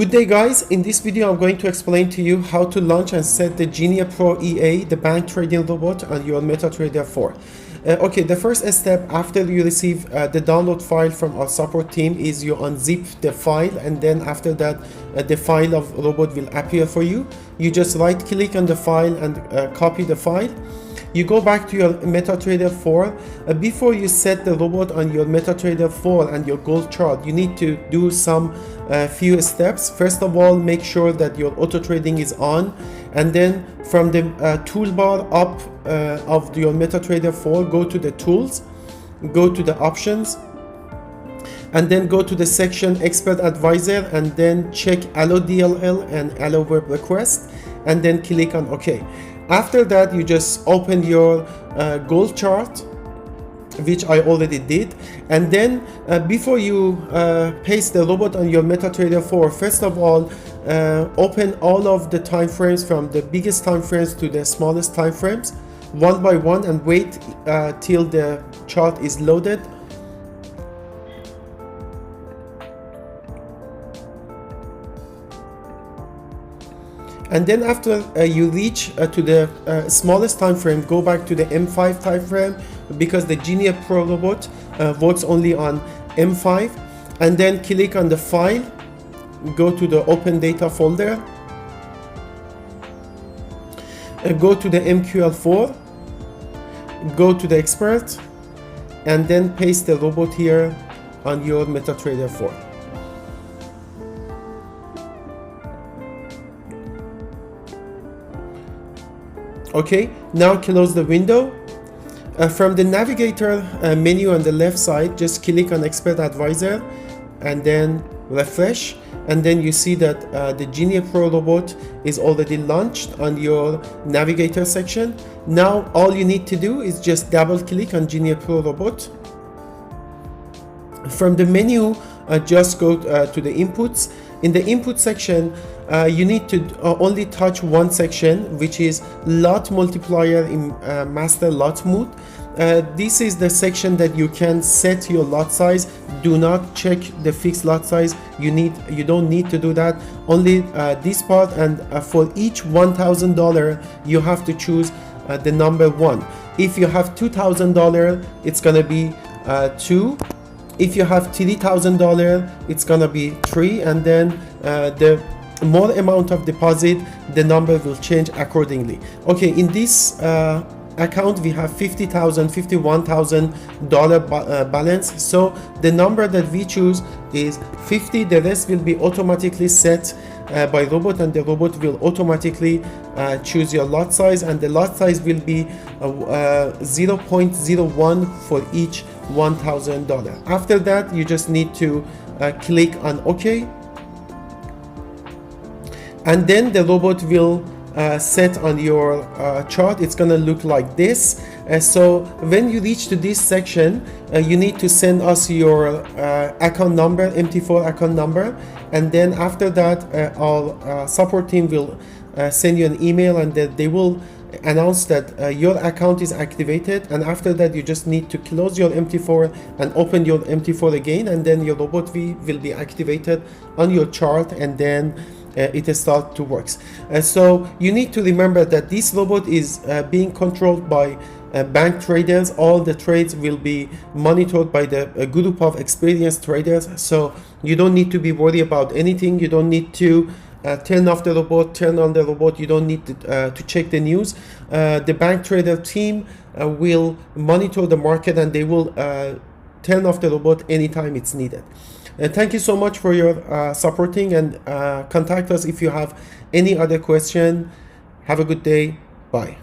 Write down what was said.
Good day guys, in this video I'm going to explain to you how to launch and set the Genie Pro Ea, the bank trading robot, on your Metatrader 4. Okay, the first step after you receive the download file from our support team is you unzip the file, and then after that the file of robot will appear for you. You just right click on the file and copy the file. You go back to your Metatrader 4. Before you set the robot on your Metatrader 4 and your gold chart, you need to do some few steps. First of all, make sure that your auto trading is on, and then from the toolbar up of your Metatrader 4, go to the tools, go to the options, and then go to the section expert advisor, and then check allow DLL and allow web request, and then click on OK. After that, you just open your gold chart, which I already did, and then before you paste the robot on your Metatrader 4, first of all, open all of the time frames from the biggest time frames to the smallest time frames one by one, and wait till the chart is loaded. And then after you reach to the smallest time frame, go back to the M5 time frame, because the Genie Pro Robot works only on M5, and then click on the file, go to the open data folder, go to the MQL4, go to the expert, and then paste the robot here on your Metatrader 4. Okay, now close the window. From the navigator menu on the left side, just click on Expert Advisor and then refresh, and then you see that the Genie Pro Robot is already launched on your navigator section. Now all you need to do is just double click on Genie Pro Robot. From the menu, just go to the inputs. In the input section, you need to only touch one section, which is lot multiplier in master lot mode. This is the section that you can set your lot size. Do not check the fixed lot size. You don't need to do that. Only this part, and for each $1,000 you have to choose the number 1. If you have $2,000, it's gonna be 2. If you have $3,000, it's gonna be 3, and then the more amount of deposit, the number will change accordingly. Okay, in this account we have $51,000 balance, so the number that we choose is 50. The rest will be automatically set by robot, and the robot will automatically choose your lot size, and the lot size will be 0.01 for each $1,000. After that, you just need to click on OK, and then the robot will set on your chart. It's gonna look like this. So when you reach to this section, you need to send us your account number, MT4 account number, and then after that our support team will send you an email, and that they will announce that your account is activated. And after that, you just need to close your MT4 and open your MT4 again, and then your robot will be activated on your chart, and then it start to work. So you need to remember that this robot is being controlled by bank traders. All the trades will be monitored by the group of experienced traders, so you don't need to be worried about anything. You don't need to turn off the robot, turn on the robot. You don't need to check the news. The bank trader team will monitor the market, and they will turn off the robot anytime it's needed. Thank you so much for your supporting, and contact us if you have any other question. Have a good day. Bye.